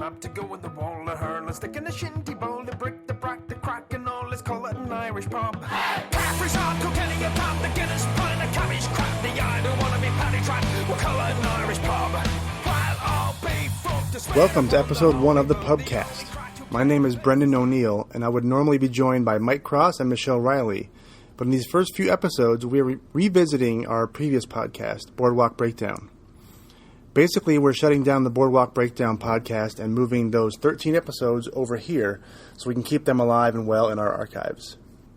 job to go in the wall, a hurl, a stick in a shinty bowl, the brick, the brack, the crack, and all. Let's call it an Irish pub. Caffrey's hard, Kilkenny, a pub, the Guinness, pint, the cabbage, crap, the I don't want to be paddy trapped. We'll call it an Irish pub. While I'll be fucked to swear. Welcome to episode 1 of the Pubcast. My name is Brendan O'Neill, and I would normally be joined by Mike Cross and Michelle Riley. But in these first few episodes, we are revisiting our previous podcast, Boardwalk Breakdown. Basically, we're shutting down the Boardwalk Breakdown podcast and moving those 13 episodes over here so we can keep them alive and well in our archives.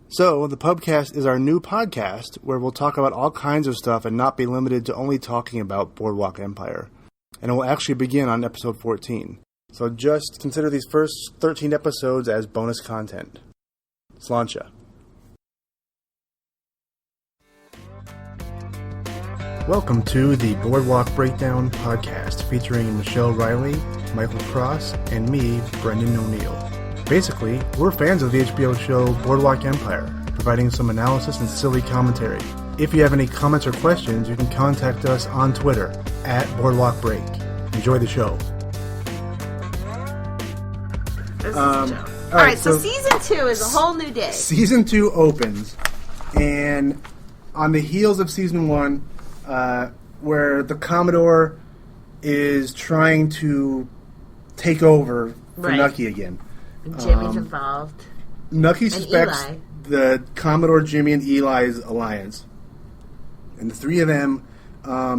So, the Pubcast is our new podcast where we'll talk about all kinds of stuff and not be limited to only talking about Boardwalk Empire. And it will actually begin on episode 14. So just consider these first 13 episodes as bonus content. Sláinte. Welcome to the Boardwalk Breakdown podcast featuring Michelle Riley, Michael Cross, and me, Brendan O'Neill. Basically, we're fans of the HBO show Boardwalk Empire, providing some analysis and silly commentary. If you have any comments or questions, you can contact us on Twitter at Boardwalk Break. Enjoy the show. All right, so season 2 is a whole new day. Season 2 opens, and on the heels of season 1, where the Commodore is trying to take over for Nucky again. And Jimmy's involved. Nucky suspects Eli. the Commodore, Jimmy, and Eli's alliance. And the three of them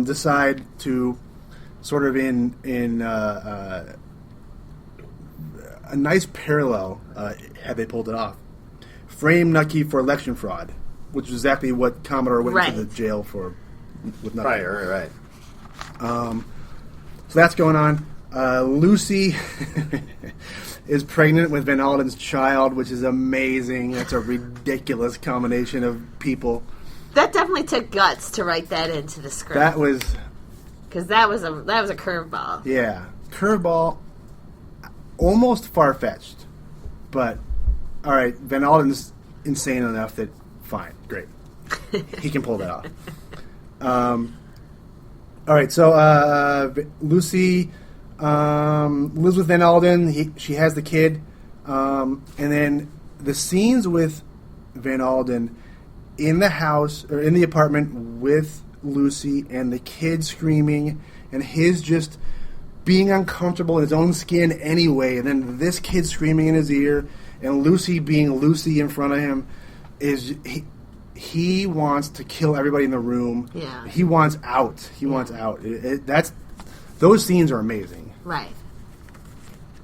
decide to sort of in a nice parallel, had they pulled it off, frame Nucky for election fraud, which is exactly what Commodore went to the jail for with Nucky. Right. So that's going on. Lucy is pregnant with Van Alden's child, which is amazing. That's a ridiculous combination of people. That definitely took guts to write that into the script. That was... Because that was a curveball. Yeah. Curveball, almost far-fetched. But, all right, Van Alden's insane enough that, fine, great. He can pull that off. All right, so Lucy lives with Van Alden. She has the kid. And then the scenes with Van Alden in the house, or in the apartment with Lucy and the kid screaming and his just being uncomfortable in his own skin anyway, and then this kid screaming in his ear and Lucy being Lucy in front of him is... He wants to kill everybody in the room. Yeah. He wants out. Those scenes are amazing. Right.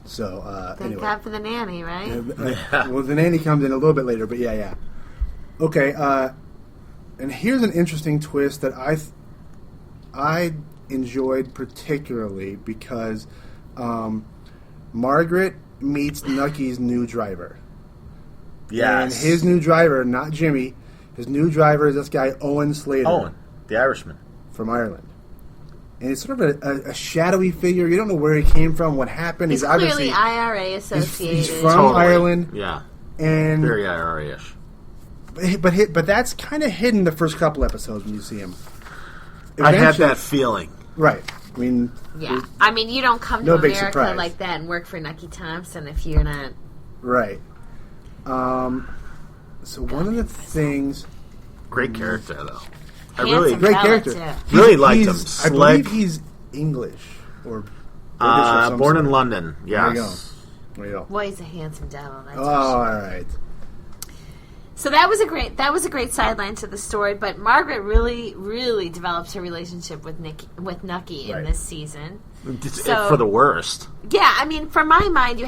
So, Thank God for the nanny, right? Well, the nanny comes in a little bit later, but yeah. Okay, and here's an interesting twist that I enjoyed particularly because Margaret meets Nucky's new driver. Yes. And his new driver, not Jimmy... His new driver is this guy, Owen Slater. Owen, the Irishman. From Ireland. And it's sort of a shadowy figure. You don't know where he came from, what happened. He's clearly IRA associated. He's from Ireland. Yeah. And very IRA-ish. But that's kind of hidden the first couple episodes when you see him. I had that feeling. Right. I mean... Yeah. I mean, you don't come to America like that and work for Nucky Thompson if you're not... Right. So one of the things... Great character, though. Great character. Really liked him. I believe he's English or British or something. Born in London, yes. There you go. Boy, he's a handsome devil. That's all right. So that was a great sideline to the story, but Margaret really, really develops her relationship with Nucky in this season. For the worst. Yeah, I mean, for my mind, you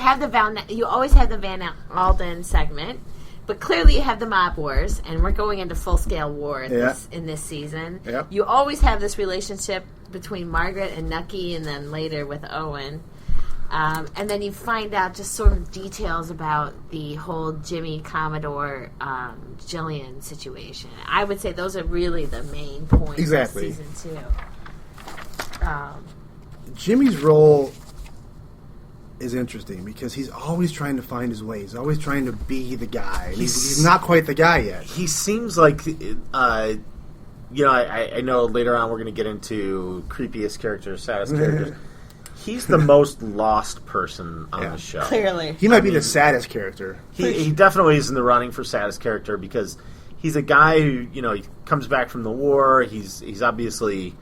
always have the Van Alden segment. But clearly you have the mob wars, and we're going into full-scale war in this season. Yep. You always have this relationship between Margaret and Nucky, and then later with Owen. And then you find out just sort of details about the whole Jimmy Commodore Jillian situation. I would say those are really the main points of season 2. Jimmy's role is interesting because he's always trying to find his way. He's always trying to be the guy. He's not quite the guy yet. He seems like, I know later on we're going to get into creepiest characters, saddest characters. He's the most lost person on the show. Clearly. He might be the saddest character. He definitely is in the running for saddest character because he's a guy who, he comes back from the war. He's obviously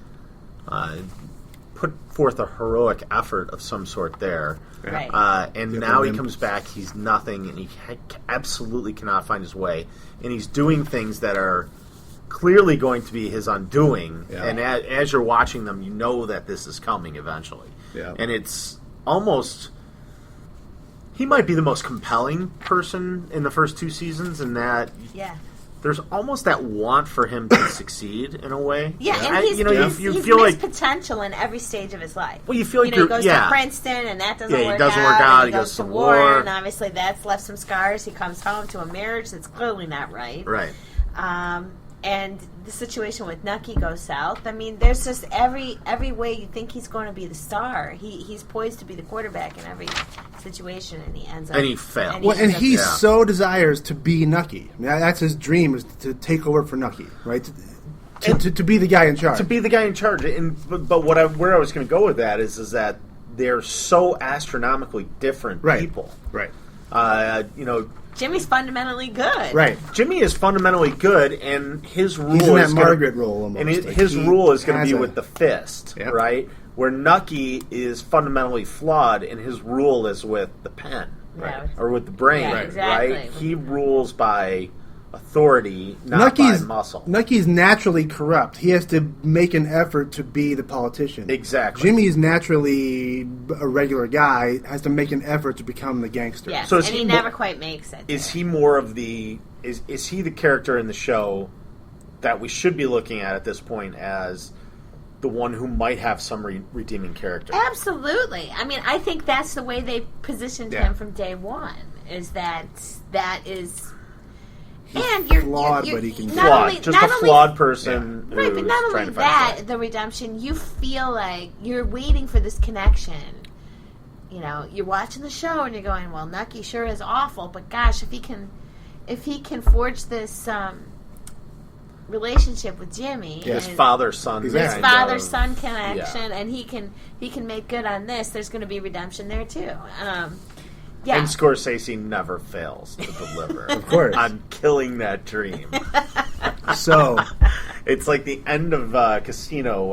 put forth a heroic effort of some sort there. Right. And now he comes back, he's nothing, and he absolutely cannot find his way. And he's doing things that are clearly going to be his undoing. Yeah. And as you're watching them, you know that this is coming eventually. Yeah. And it's almost... He might be the most compelling person in the first 2 seasons in that... Yeah. There's almost that want for him to succeed in a way. Yeah, and he's feel missed potential in every stage of his life. Well, you feel like he goes to Princeton, and that doesn't work out. He goes to war, and obviously that's left some scars. He comes home to a marriage that's clearly not right. Right. And the situation with Nucky goes south. I mean, there's just every way you think he's going to be the star. He's poised to be the quarterback in every situation, and he ends up... And he fails. And he so desires to be Nucky. I mean, that's his dream, is to take over for Nucky, right? To be the guy in charge. To be the guy in charge. But where I was going to go with that is that they're so astronomically different people. Right. Jimmy's fundamentally good. Right. Jimmy is fundamentally good, and his rule He's in that is Margaret role almost. And his rule is going to be with the fist, right? Where Nucky is fundamentally flawed, and his rule is with the pen, right? Or with the brain, exactly. right? He rules by authority, not by muscle. Nucky's naturally corrupt. He has to make an effort to be the politician. Exactly. Jimmy's naturally a regular guy, has to make an effort to become the gangster. Yes, so and he never quite makes it. Is he more of the... Is he the character in the show that we should be looking at this point as the one who might have some redeeming character? Absolutely. I mean, I think that's the way they positioned him from day one, is that is... And you're flawed, but he can flawed person. Right, but not only that, the redemption, you feel like you're waiting for this connection. You're watching the show and you're going, well, Nucky sure is awful, but gosh, if he can forge this relationship with Jimmy, his father-son connection, and he can make good on this, there's going to be redemption there too. Yeah. And Scorsese never fails to deliver. Of course. I'm killing that dream. So it's like the end of Casino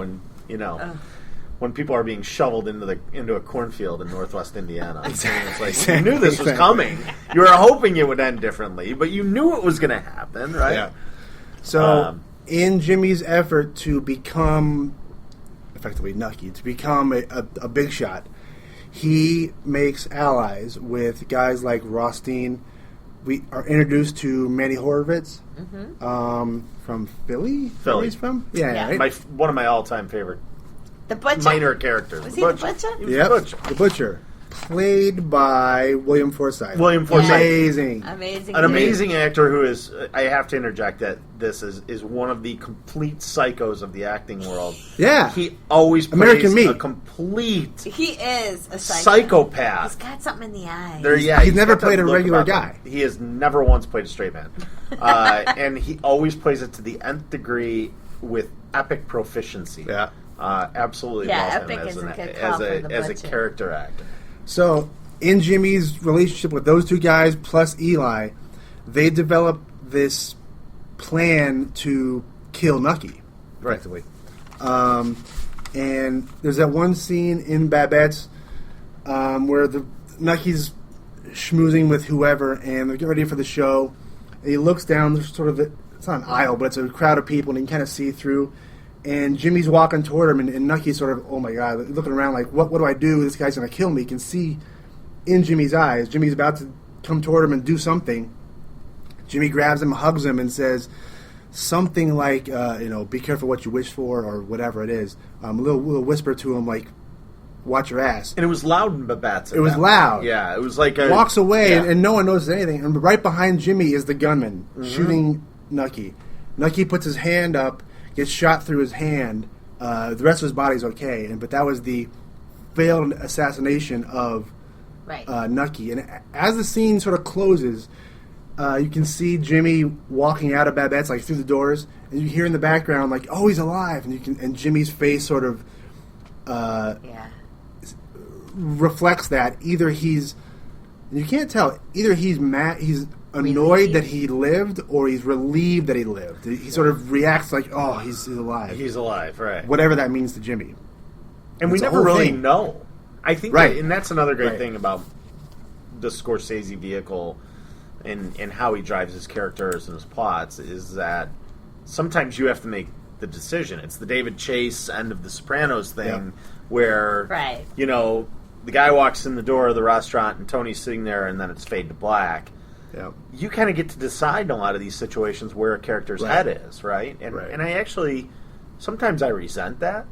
when people are being shoveled into a cornfield in Northwest Indiana. Exactly. It's like you knew this was coming. You were hoping it would end differently, but you knew it was going to happen, right? Yeah. So in Jimmy's effort to become effectively Nucky, to become a big shot, he makes allies with guys like Rothstein. We are introduced to Manny Horowitz from Philly. Philly's from? Yeah. Right? One of my all-time favorite the Butcher? Minor characters. Was he the Butcher? He was the Butcher. Played by William Forsythe. Amazing. An amazing actor who is, I have to interject that this is one of the complete psychos of the acting world. Yeah. He always plays a complete He is a psychopath. He's got something in the eye. He's never played a regular guy. He has never once played a straight man. And he always plays it to the nth degree with epic proficiency. Yeah. Absolutely love him as a character actor. So, in Jimmy's relationship with those two guys plus Eli, they develop this plan to kill Nucky, effectively. And there's that one scene in Babette's where Nucky's schmoozing with whoever, and they're getting ready for the show. And he looks down, there's sort of it's not an aisle, but it's a crowd of people, and he can kind of see through. And Jimmy's walking toward him, and Nucky's sort of, oh my God, looking around like, what do I do? This guy's going to kill me. You can see in Jimmy's eyes. Jimmy's about to come toward him and do something. Jimmy grabs him, hugs him, and says something like, be careful what you wish for, or whatever it is. A little whisper to him like, watch your ass. And it was loud in Babette's. It was loud. Yeah, it was like walks away, and no one notices anything. And right behind Jimmy is the gunman shooting Nucky. Nucky puts his hand up, gets shot through his hand. The rest of his body's okay, but that was the failed assassination of Nucky. And as the scene sort of closes, you can see Jimmy walking out of Babette's, like through the doors, and you hear in the background like, "Oh, he's alive!" And Jimmy's face sort of reflects that. Either he's, you can't tell, either he's mad, he's annoyed Relieved. that he lived, or he's relieved that he lived. He sort of reacts like, oh, he's alive. He's alive, right. Whatever that means to Jimmy. And we It's a never whole really thing. know. I think, Right. and that's another great Right. thing about the Scorsese vehicle and how he drives his characters and his plots, is that sometimes you have to make the decision. It's the David Chase end of The Sopranos thing, Yeah. where, Right. you know, the guy walks in the door of the restaurant and Tony's sitting there and then it's fade to black. Yeah. You kind of get to decide in a lot of these situations where a character's Right. head is, right? And, Right. and I actually, sometimes I resent that.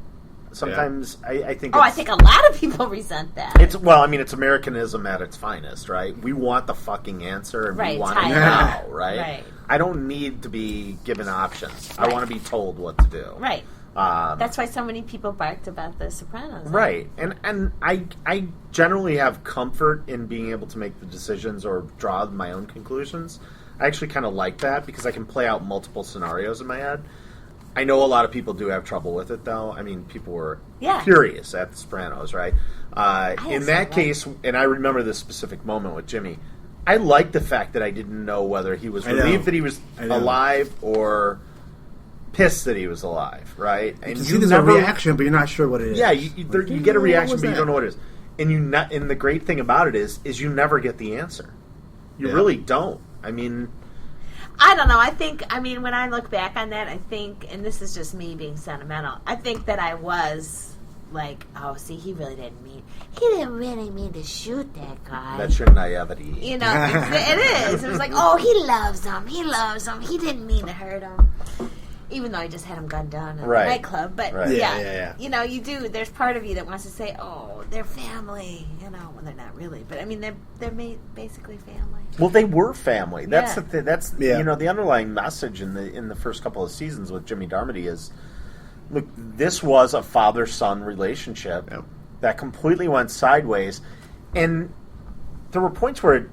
Sometimes I think Oh, I it's- think a lot of people resent that. it's, well, I mean, it's Americanism at its finest, right? We want the fucking answer, and Right, we want it time now, out. right? Right. I don't need to be given options. I Right. want to be told what to do. Right. Um, That's why so many people barked about The Sopranos. right. And I generally have comfort in being able to make the decisions or draw my own conclusions. I actually kind of like that because I can play out multiple scenarios in my head. I know a lot of people do have trouble with it, though. I mean, people were Yeah. furious at The Sopranos, right? In also that like- case, and I remember this specific moment with Jimmy, I liked the fact that I didn't know whether he was I know. relieved that he was I know. alive or pissed that he was alive, right? And You see there's a reaction, but you're not sure what it is. yeah, you Like, get a what reaction, was but you that? don't know what it is. And and the great thing about it is you never get the answer. You Yeah. really don't. I mean, I don't know. I mean, when I look back on that, I think, and this is just me being sentimental, I think that I was like, oh, see, he didn't really mean to shoot that guy. that's your naivety. You know, it is. It was like, oh, he loves him. He didn't mean to hurt him. Even though I just had him gunned down in Right. the nightclub. But Right. yeah, Yeah. you know, you do. There's part of you that wants to say, oh, they're family. You know, when they're not really. But I mean, they're basically family. Well, they were family. That's Yeah. that's Yeah. you know, the underlying message in the first couple of seasons with Jimmy Darmody is, look, this was a father-son relationship Yep. that completely went sideways, and there were points where it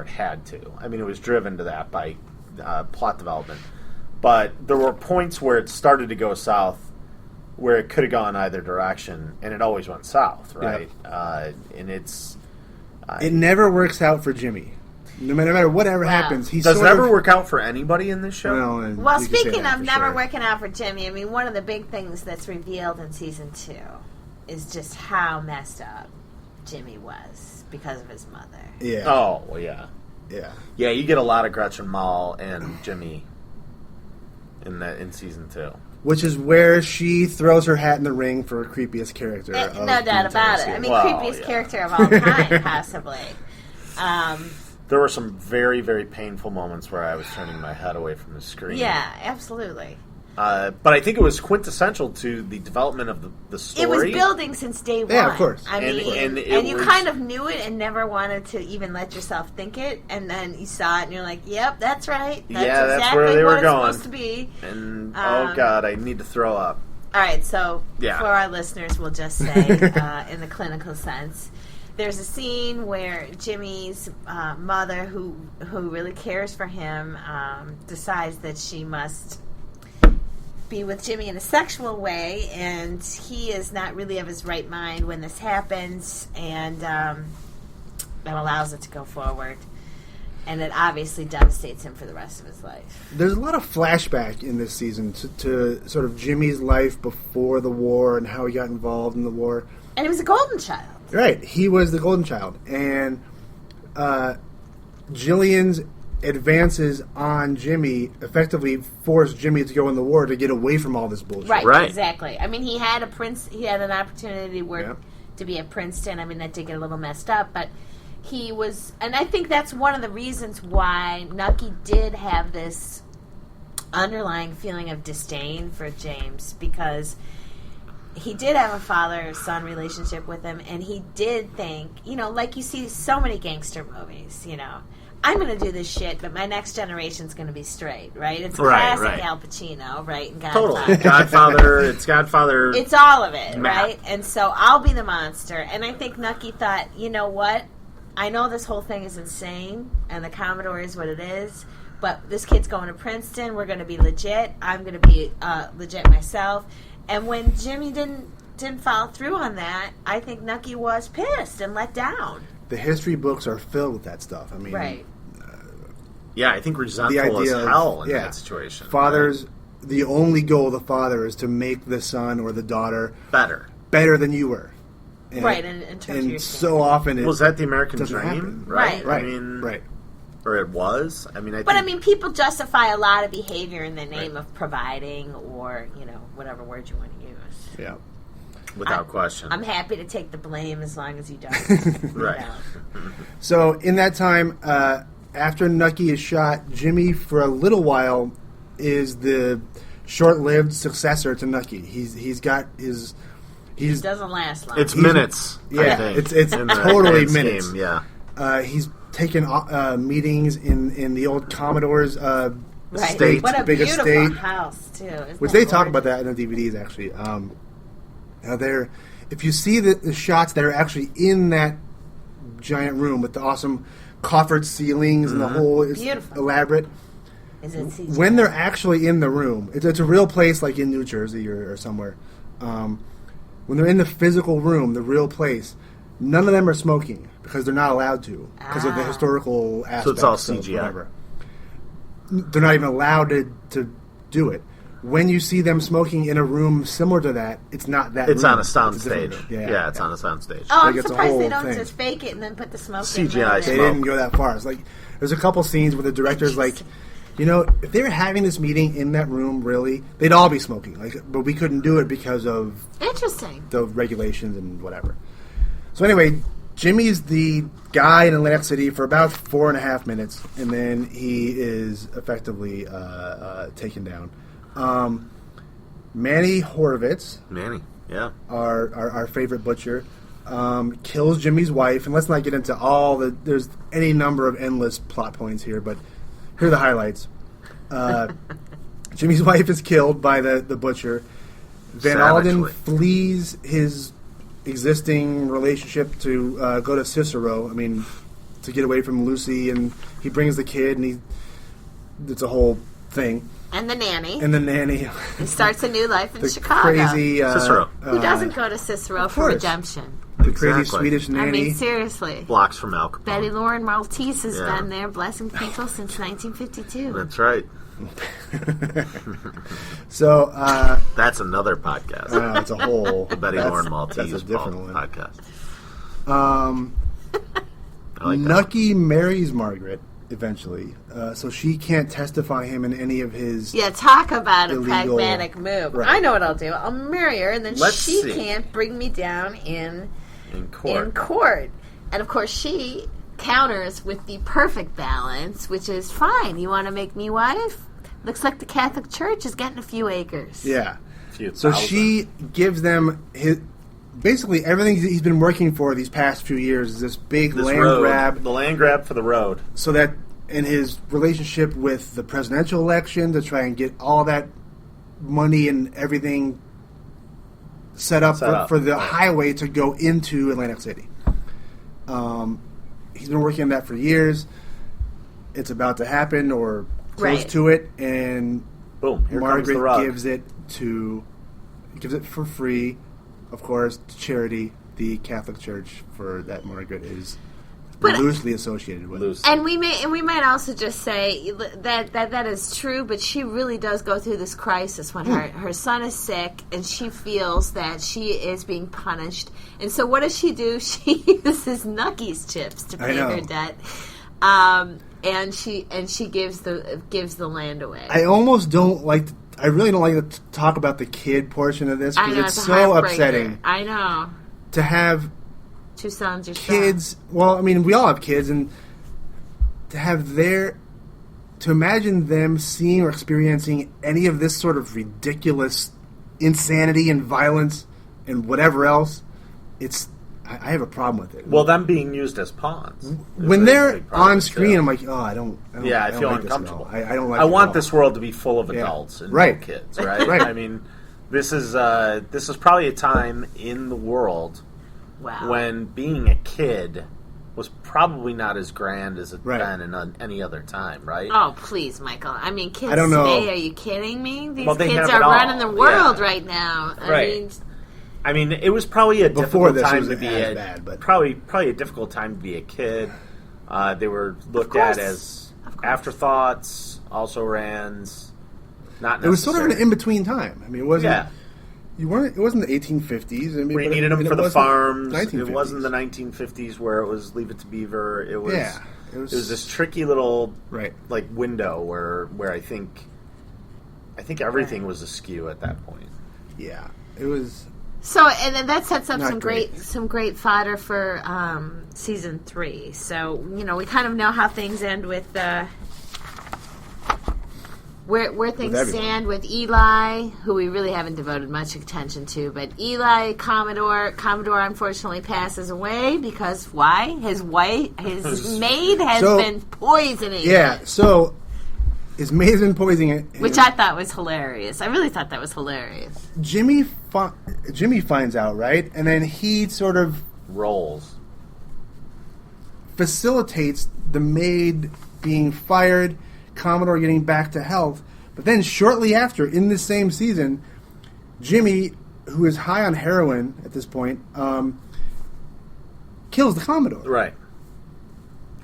had to. I mean, it was driven to that by plot development, but there were points where it started to go south, where it could have gone either direction, and it always went south, right? And it's It never works out for Jimmy. No matter whatever Wow. happens, he's does sort never of, work out for anybody in this show. Well, you could say speaking that of for never sure. working out for Jimmy, I mean, one of the big things that's revealed in season 2 is just how messed up Jimmy was because of his mother. Yeah. Oh, well, yeah. Yeah. Yeah, you get a lot of Gretchen Mol and Jimmy in season 2. Which is where she throws her hat in the ring for creepiest character. of No the doubt entire about it. series. I mean, Well, creepiest yeah. character of all time, possibly. There were some very, very painful moments where I was turning my head away from the screen. Yeah, absolutely. But I think it was quintessential to the development of the story. It was building since day one. Yeah, of course. I And- mean, and and, it you was- kind of knew it and never wanted to even let yourself think it. And then you saw it and you're like, "Yep, that's right. That's Yeah, that's exactly where they what were it's going. supposed to be." And, oh, God, I need to throw up. All right, so Yeah. for our listeners, we'll just say, in the clinical sense, there's a scene where Jimmy's mother, who really cares for him, decides that she must be with Jimmy in a sexual way, and he is not really of his right mind when this happens, and that allows it to go forward. And it obviously devastates him for the rest of his life. There's a lot of flashback in this season to sort of Jimmy's life before the war and how he got involved in the war. And he was a golden child. Right, he was the golden child, and Jillian's advances on Jimmy effectively forced Jimmy to go in the war to get away from all this bullshit. Right, exactly. I mean, he had an opportunity to work Yep. to be at Princeton. I mean, that did get a little messed up, but he was, and I think that's one of the reasons why Nucky did have this underlying feeling of disdain for James, because he did have a father-son relationship with him, and he did think, you know, like you see so many gangster movies, you know, I'm going to do this shit, but my next generation's going to be straight, right? It's Right, classic right. Al Pacino, right? And Godfather. Totally. Godfather. It's Godfather. It's all of it, Map. right? And so I'll be the monster. And I think Nucky thought, you know what? I know this whole thing is insane, and the Commodore is what it is, but this kid's going to Princeton. We're going to be legit. I'm going to be legit myself. And when Jimmy didn't didn't follow through on that, I think Nucky was pissed and let down. The history books are filled with that stuff. I mean, Right. Yeah, I think resentful as hell in that situation. Fathers, the only goal of the father is to make the son or the daughter better than you were. And, Right, in terms of your so often was that the American doesn't dream? happen. Right. Right. I mean, right. Or it was. I mean, But I mean, people justify a lot of behavior in the name of providing, or whatever word you want to use. Yeah. without question. I'm happy to take the blame as long as you don't. Right. So in that time, after Nucky is shot, Jimmy for a little while is the short-lived successor to Nucky. He's got his. It doesn't last long. It's minutes. Yeah, I think, it's in the totally grand minutes. scheme, yeah. He's taken meetings in the old Commodore's right. estate, What a big beautiful estate, house too. Isn't which that they talk gorgeous? about that in the DVDs actually. Now if you see the shots that are actually in that giant room with the awesome coffered ceilings and the whole it's Beautiful. elaborate. Is it CGI? When they're actually in the room, it's a real place like in New Jersey or somewhere. When they're in the physical room, the real place, none of them are smoking because they're not allowed to because of the historical aspects. So it's all of CGI. whatever. They're not even allowed to do it. When you see them smoking in a room similar to that, it's not that. It's room. on a sound It's different stage. room. Yeah, it's on a sound stage. Oh, I'm Like, it's a surprised they whole don't thing. just fake it and then put the smoke CGI in They there. didn't go that far. It's like there's a couple scenes where the director's like, if they were having this meeting in that room, really, they'd all be smoking. But we couldn't do it because of Interesting. the regulations and whatever. So anyway, Jimmy's the guy in Atlantic City for about 4.5 minutes, and then he is effectively taken down. Manny Horowitz, Manny, yeah. our favorite butcher, kills Jimmy's wife, and let's not get into there's any number of endless plot points here, but here are the highlights. Jimmy's wife is killed by the butcher. Van Alden Savagely. flees his existing relationship to go to Cicero. I mean, to get away from Lucy, and he brings the kid, and it's a whole thing. And the nanny. And the nanny, He starts a new life in the Chicago. crazy Cicero. Who doesn't go to Cicero for course. redemption? the crazy Exactly. Swedish nanny. I mean, seriously. Blocks from Al Capone. Betty Lauren Maltese has Yeah. been there blessing people since 1952. That's right. So That's another podcast. it's a whole the Betty Lauren Maltese That's a different one. podcast. I like that. Nucky marries Margaret eventually, so she can't testify him in any of his. Yeah, talk about a Illegal- pragmatic move. Right. I know what I'll do. I'll marry her, and then Let's she see. can't bring me down in In court. And of course, she counters with the perfect balance, which is fine. You want to make me wife? Looks like the Catholic Church is getting a few acres. Yeah. Few So thousand. she gives them basically everything he's been working for these past few years is this big This land road, grab, the land grab for the road. so that in his relationship with the presidential election to try and get all that money and everything set up for the highway to go into Atlantic City. He's been working on that for years. It's about to happen or close Right. to it, and Boom. Here comes the Margaret rug. gives it for free, of course, to charity, the Catholic Church, for that Margaret is But- loosely associated with. Loose. And we might also just say that is true, but she really does go through this crisis when her son is sick, and she feels that she is being punished. And so, what does she do? She uses Nucky's chips to pay her debt, and she gives the land away. I almost don't like. I really don't like to talk about the kid portion of this I because know it's a so heartbreaker. upsetting I know. to have Two sons or kids. Well, I mean, we all have kids, and to imagine them seeing or experiencing any of this sort of ridiculous insanity and violence and whatever else, I have a problem with it. Well, them being used as pawns. is when a they're big problem, on screen, too. I'm like, oh, I don't Yeah, I don't feel like this at all. uncomfortable. I don't like. I it at want all. this world to be full of Yeah. adults and Right. no kids, right? Right. I mean, this is probably a time in the world Wow. when being a kid was probably not as grand as it's Right. been in any other time, right? Oh, please, Michael. I mean, kids I don't know. today, are you kidding me? These Well, they kids have are it all. running the world Yeah. right now. I Right. mean, I mean, it was probably a Before difficult this, it time was to be as a bad, but- probably a difficult time to be a kid. They were looked course. at as afterthoughts, also rans. Not necessary. It was sort of an in-between time. I mean, it wasn't... Yeah. It wasn't the 1850s. I mean, Where you but needed them and for it the wasn't farms. 1950s. It wasn't the 1950s where it was Leave It to Beaver. It was It was this tricky little Right. like window where I think everything was askew at that point. Yeah. It was... So, and then that sets up Not some great fodder for season 3. So, we kind of know how things end with where things everyone. stand with Eli, who we really haven't devoted much attention to. But Eli, Commodore unfortunately passes away because why? His maid has been poisoning Yeah, it, so his maid has been poisoning it. which I thought was hilarious. I really thought that was hilarious. Jimmy finds out, right? And then he sort of Rolls. facilitates the maid being fired, Commodore getting back to health. But then shortly after, in this same season, Jimmy, who is high on heroin at this point, kills the Commodore. Right.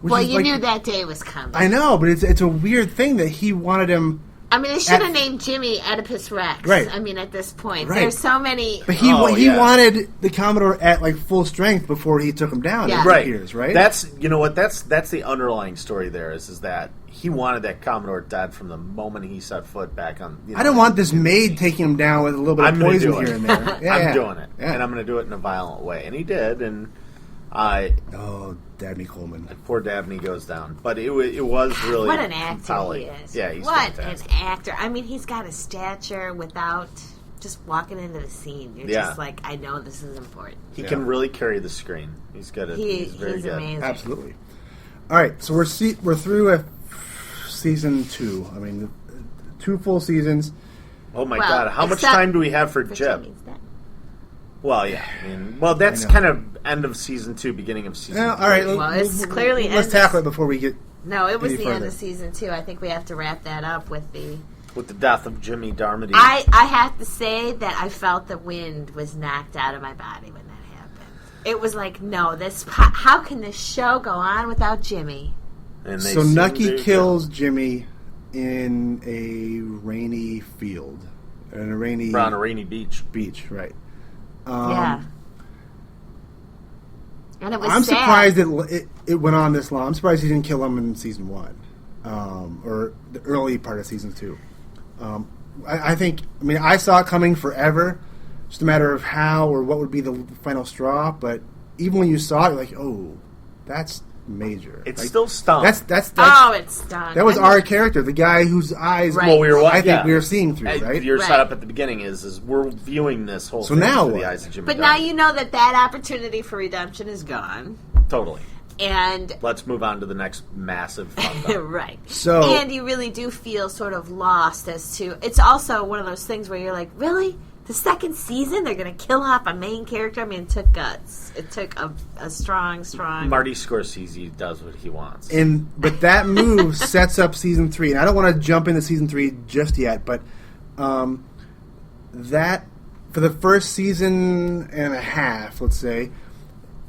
Which Well, is you like- knew that day was coming. I know, but it's a weird thing that he wanted him... I mean, they should have At- named Jimmy Oedipus Rex. Right. I mean, at this point, Right. there's so many. But he yeah. wanted the Commodore at like full strength before he took him down. Yeah. It Right. appears, right? That's that's the underlying story there is that he wanted that Commodore dead from the moment he set foot back on. I don't want this maid taking him down with a little bit of I'm gonna poison do it. here and there. Yeah, I'm yeah. doing it, Yeah. and I'm going to do it in a violent way, and he did, and Oh, Dabney Coleman. poor Dabney goes down. But it was really What an actor compelling. he is. Yeah, he's what fantastic. an actor. I mean, he's got a stature without just walking into the scene. You're Yeah. just like, I know this is important. He Yeah. can really carry the screen. He's good at. He's very good. amazing. Absolutely. All right, so we're through season 2. I mean, 2 full seasons. Oh my Well, God! How much except time do we have for for Jib? Jimmy's death. Well, yeah. I mean, that's know. kind of end of season 2, beginning of season. Yeah, all right. 3. Well, it's clearly let's ends- tackle it before we get. No, it was Any the end further. of season 2. I think we have to wrap that up with the. With the death of Jimmy Darmody. I have to say that I felt the wind was knocked out of my body when that happened. It was like, no, how can this show go on without Jimmy? And they So soon Nucky do kills Jimmy in a rainy field, in a rainy on a rainy beach. beach, right? Yeah. And it was I'm sad. surprised it went on this long. I'm surprised he didn't kill him in season 1, or the early part of season 2. I think. I mean, I saw it coming forever. Just a matter of how or what would be the final straw. But even when you saw it, you're like, oh, that's major. It Like, still stunk. That's Oh, it's done. that was I mean, our character, the guy whose eyes. Right. Well, we were. I think yeah. we were seeing through, right? Your Right. setup at the beginning is we're viewing this whole So thing now through what? the eyes of Jimmy. But now Darmody. you know that opportunity for redemption is gone. Totally. And Let's move on to the next massive fuck up. right. So- and you really do feel sort of lost as to. It's also one of those things where you're like, really, the second season they're going to kill off a main character. I mean, it took guts. It took a strong. Marty Scorsese does what he wants. But that move sets up season 3, and I don't want to jump into season 3 just yet. But that for the first season and a half, let's say,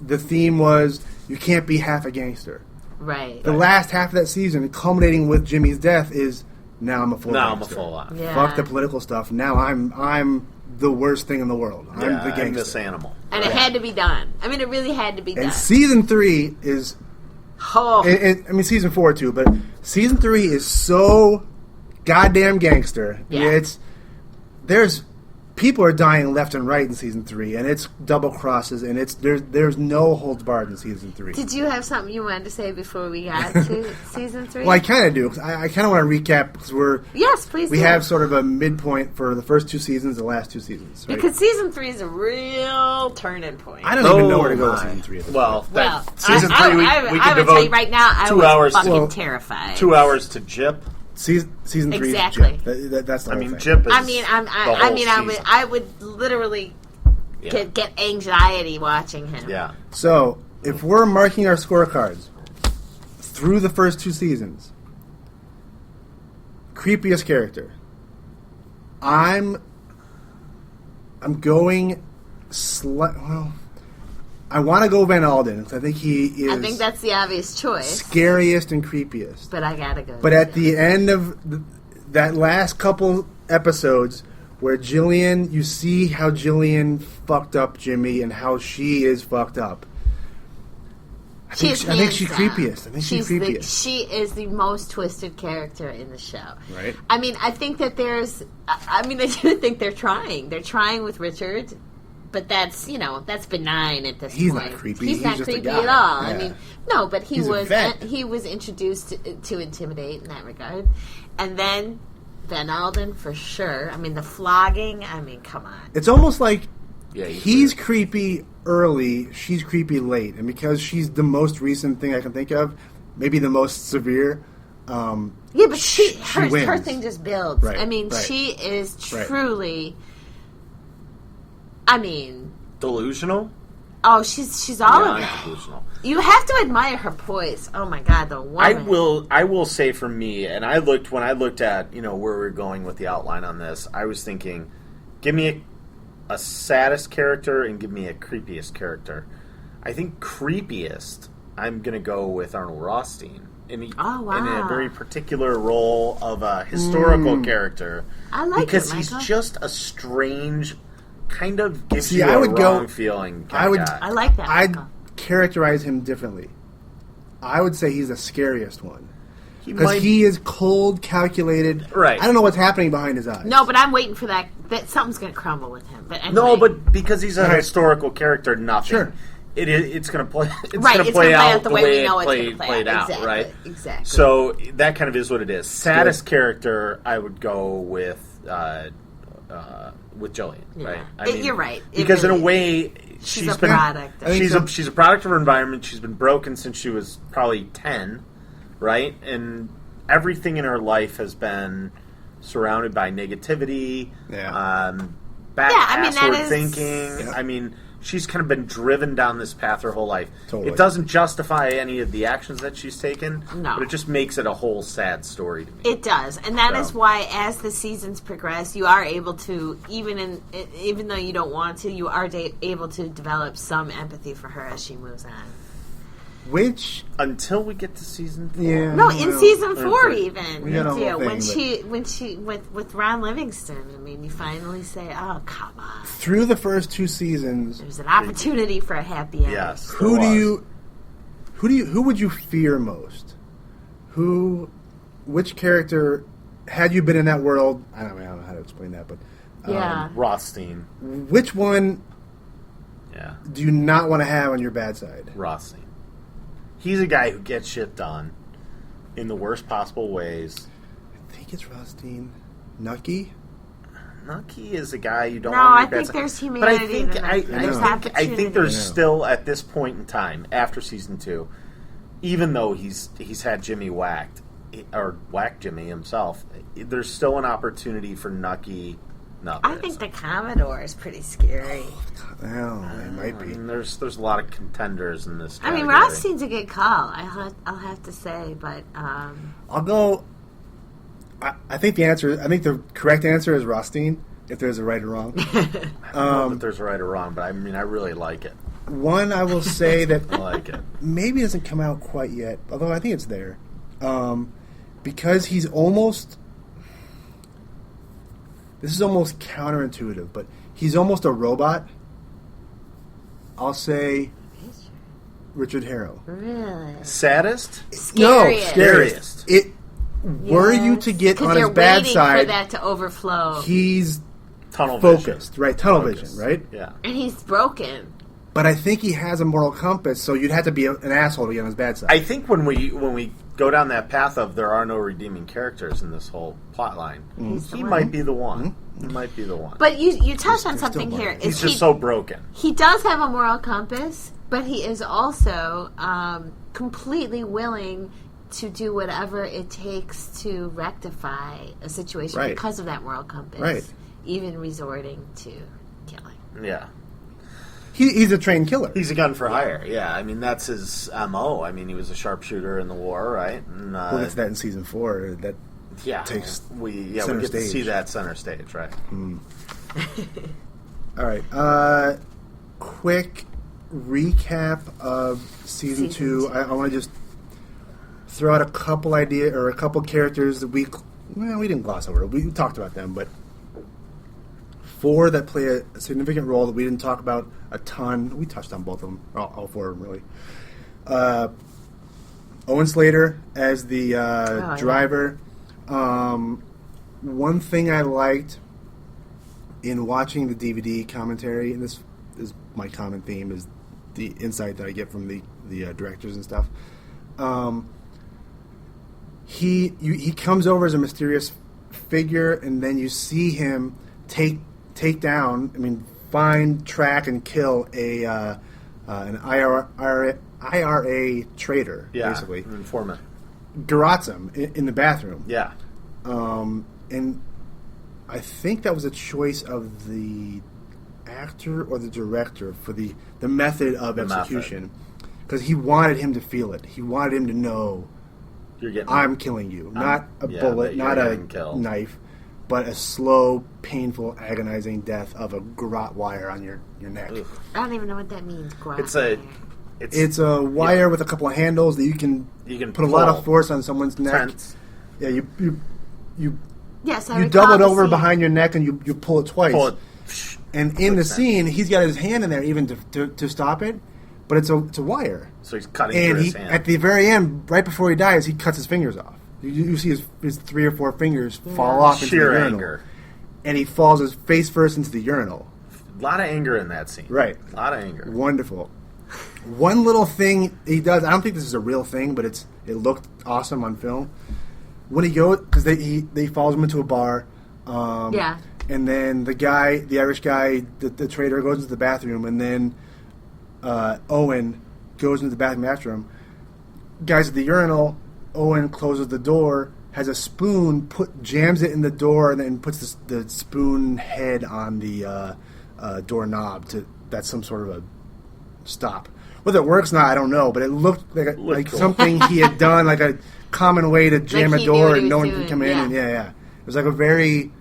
the theme was you can't be half a gangster. Right. The last half of that season, culminating with Jimmy's death, is now I'm a full now I'm a gangster. full on. Yeah. Fuck the political stuff. Now I'm the worst thing in the world. I'm the I'm gangster. this animal. And it had to be done. I mean, it really had to be done. And season 3 is Oh, I mean, season 4 too, but season 3 is so goddamn gangster. Yeah. There's people are dying left and right in season 3, and it's double crosses, and there's no holds barred in season 3. did you have something you wanted to say before we got to season 3? Well, I kind of do. 'Cause I kind of want to recap because Yes, please. we do. have sort of a midpoint for the first 2 seasons, the last 2 seasons. Right? Because season 3 is a real turning point. I don't even know where to Oh, go with my. season 3. At this Well, point. Well, season I 3 we I can would tell devote you right now, I 2 was hours. fucking Well, terrified. 2 hours to Jip. season 3 Exactly. is Jip. That's the I whole mean, thing. Jip is. I mean, I would literally Yeah. get anxiety watching him. Yeah. So, if we're marking our scorecards through the first 2 seasons, creepiest character, I'm going well, I want to go Van Alden because I think he is. I think that's the obvious choice. Scariest and creepiest. But I gotta go. But at the end of that last couple episodes, where Jillian, you see how Jillian fucked up Jimmy and how she is fucked up. I think she's creepiest. I think she's creepiest. She is the most twisted character in the show. Right. I mean, I think that I do think they're trying. They're trying with Richard, but that's benign at this He's point. not creepy. He's not just a creepy guy. at all. Yeah. I mean, no, but he He's a vet. he was introduced to intimidate in that regard, and then Van Alden for sure. I mean, the flogging. I mean, come on. It's almost like he's weird. creepy early, she's creepy late, and because she's the most recent thing I can think of, maybe the most severe. Yeah, but her wins. thing just builds. Right, I mean, right. she is Right. truly. I mean, Delusional? oh, she's all of Beyond that. delusional. You have to admire her poise. Oh my God, the woman. I will say for me, and when I looked at where we're going with the outline on this, I was thinking, give me a saddest character and give me a creepiest character. I think creepiest, I'm going to go with Arnold Rothstein in a very particular role of a historical character. I like because it, he's Michael. just a strange, kind of gives See, you I a would wrong go- feeling. I would- I like that. I'd Michael. characterize him differently. I would say he's the scariest one. He Because might- he is cold, calculated. Right. I don't know what's happening behind his eyes. No, but I'm waiting for that something's going to crumble with him. But anyway. No, but because he's a Right. historical character, nothing. Sure. It's going to play. It's Right, going to it's play gonna play out the way we it know it's gonna played play out, exactly, right? Exactly. So that kind of is what it is. Saddest character, I would go with Jillian. Yeah. Right? I mean, You're right. It Because in really- a way, she's a product. I think She's so. she's a product of her environment. She's been broken since she was probably 10, right? And everything in her life has been surrounded by negativity. Yeah. Bad I mean, that password is- thinking. Yeah. I mean, she's kind of been driven down this path her whole life. Totally. It doesn't justify any of the actions that she's taken, No. but it just makes it a whole sad story to me. It does, and that is So. why, as the seasons progress, you are able to, even though you don't want to, you are able to develop some empathy for her as she moves on. Which, Until we get to season 4. yeah. No, well, in season 4, three. even We got a whole yeah, thing, when she with Ron Livingston. I mean, you finally say, "Oh, come on." through the first 2 seasons, There's an opportunity for a happy end. Yes. who there was. who would you fear most? Which character, had you been in that world? I don't know how to explain that, but Yeah. Rothstein. which one Yeah. do you not want to have on your bad side? Rothstein. He's a guy who gets shit done in the worst possible ways. I think it's Rothstein. Nucky? Nucky is a guy you don't No, want I to be think bad there's side. humanity But I think in I, Nucky. There's I think I opportunity. think there's I know. still at this point in time after season 2, even though he's had Jimmy whacked or whacked Jimmy himself, there's still an opportunity for Nucky. No, I think the Commodore is pretty scary. Well, it might be. there's a lot of contenders in this. I mean, category. Rothstein's a good call. I'll have to say, but I'll go. I think the correct answer is Rothstein, if there's a right or wrong. I don't know that there's a right or wrong, but I mean, I really like it. One, I will say that I like it. maybe doesn't come out quite yet, although I think it's there. Because he's almost... This is almost counterintuitive, but he's almost a robot. I'll say Richard Harrow. really Saddest? No, scariest. scariest. Were you to get 'Cause on his you're bad waiting side, for that to overflow, he's Tunnel vision. focused, right? Tunnel Focus. vision, right? Yeah. and he's broken. But I think he has a moral compass, so you'd have to be an asshole to get on his bad side. I think when we go down that path of there are no redeeming characters in this whole plot line, He's the he one. might be the one. He might be the one. But you touched on He's something still here. one. he's Is just so broken. he does have a moral compass, but he is also completely willing to do whatever it takes to rectify a situation Right. because of that moral compass. Right. Even resorting to killing. Yeah. He's a trained killer. He's a gun for hire. Yeah, I mean that's his MO. I mean he was a sharpshooter in the war, right? And, We'll get to that in season 4. That yeah, takes we center get to see stage. that center stage, right? All right. quick recap of season 2. I want to just throw out a couple characters that we didn't gloss over. We talked about them, but 4 that play a significant role that we didn't talk about a ton. We touched on both of them, all 4 of them really. Owen Slater as the driver. One thing I liked in watching the DVD commentary, and this is my common theme, is the insight that I get from the directors and stuff. He comes over as a mysterious figure, and then you see him take down, find, track, and kill an IRA traitor, basically. An informant. Garrots him in the bathroom. Yeah. And I think that was a choice of the actor or the director for the method of execution. Because he wanted him to feel it. He wanted him to know, I'm killing you. Not a bullet, not a knife, but a slow, painful, agonizing death of a garrote wire on your neck. I don't even know what that means, garrote wire. It's a wire with a couple of handles that you can put a lot of force on someone's neck. Yeah, you double it over behind your neck and you pull it twice. And in the scene, he's got his hand in there even to stop it, but it's a wire. So he's cutting through his hand. At the very end, right before he dies, he cuts his fingers off. You see his 3 or 4 fingers fall off into the urinal. Anger. And he falls his face first into the urinal. A lot of anger in that scene. Right. A lot of anger. Wonderful. One little thing he does, I don't think this is a real thing, but it looked awesome on film. When he goes, because they follows him into a bar. And then the Irish guy, the traitor, goes into the bathroom, and then Owen goes into the bathroom after him. Guy's at the urinal. Owen closes the door, has a spoon, jams it in the door, and then puts the spoon head on the doorknob. That's some sort of a stop. Whether it works or not, I don't know, but it looked like cool. Something he had done, like a common way to jam a door and no one can come in. And it was like a very...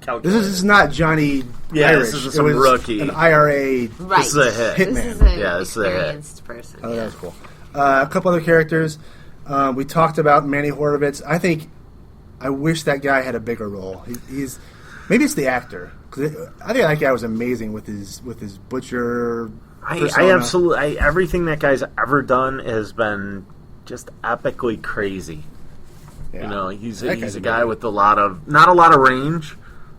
Calculated. This is not Johnny Irish. This is some rookie. An IRA This is a hit. Hitman. This is an experienced person. Oh, that's cool. A couple other characters. We talked about Manny Horowitz. I wish that guy had a bigger role. He's maybe it's the actor, because I think that guy was amazing with his butcher. I absolutely everything that guy's ever done has been just epically crazy. Yeah. He's a guy with not a lot of range,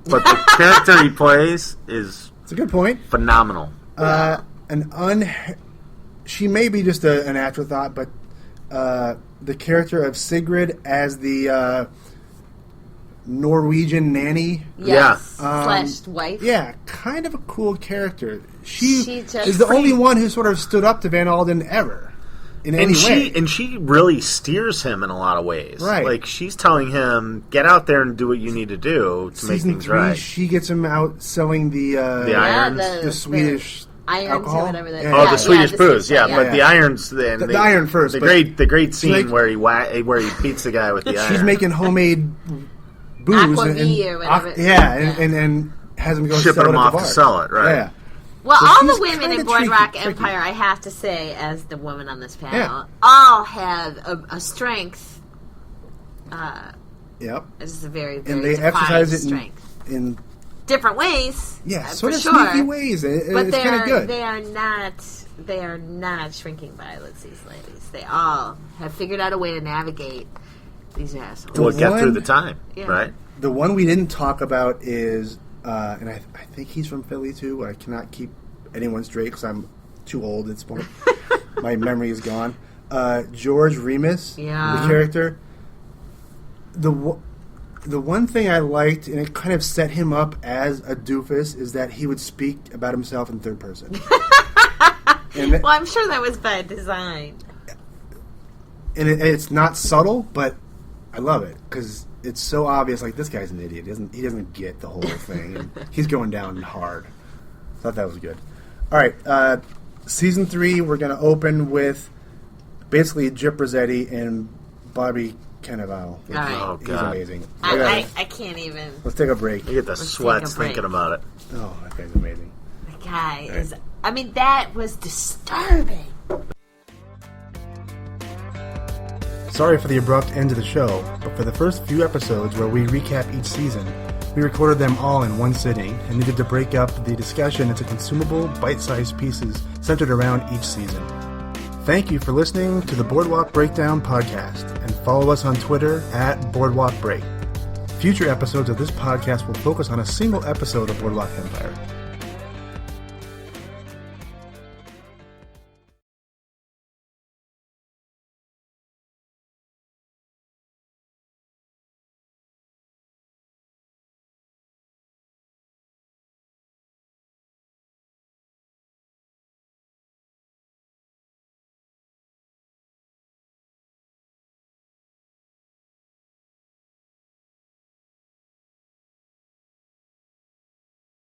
but the character he plays is it's a good point. Phenomenal. She may be just an afterthought, but the character of Sigrid as the Norwegian nanny. Yes. / wife. Yeah, kind of a cool character. She is the only one who sort of stood up to Van Alden ever in any way. And she really steers him in a lot of ways. Right. Like, she's telling him, get out there and do what you need to do to make things right. She gets him out selling the irons. The Swedish... irons alcohol? Or whatever. The Swedish booze, but the irons. The iron first. The great scene where he beats the guy with the iron. She's making homemade booze or whatever. And has him go shipping sell them it off at the bar. to sell it, right? Yeah. Well, So all the she's women in kinda Boardwalk tricky. Empire, I have to say, as the woman on this panel, Yeah. all have a strength. Yep. It's a very, very And they defined exercise it strength. in different ways. Yeah, for sort of sure. sneaky ways. But It's kind of good. They are not shrinking violets, these ladies. They all have figured out a way to navigate these assholes. We'll get through the time, right? The one we didn't talk about is, and I think he's from Philly too. I cannot keep anyone straight because I'm too old at this point. My memory is gone. George Remus, the character. The one thing I liked, and it kind of set him up as a doofus, is that he would speak about himself in third person. Well, I'm sure that was by design. And it's not subtle, but I love it because it's so obvious. Like, this guy's an idiot. He doesn't get the whole thing. And he's going down hard. Thought that was good. All right, season 3. We're going to open with basically Gyp Rossetti and Bobby Cannavale. Right. Oh, He's God. amazing. I can't even. Let's take a break. You get the sweats thinking about it. Oh, that guy's amazing. guy is... I mean, that was disturbing. Sorry for the abrupt end of the show, but for the first few episodes where we recap each season, we recorded them all in one sitting and needed to break up the discussion into consumable, bite-sized pieces centered around each season. Thank you for listening to the Boardwalk Breakdown podcast, and follow us on Twitter at Boardwalk Break. Future episodes of this podcast will focus on a single episode of Boardwalk Empire.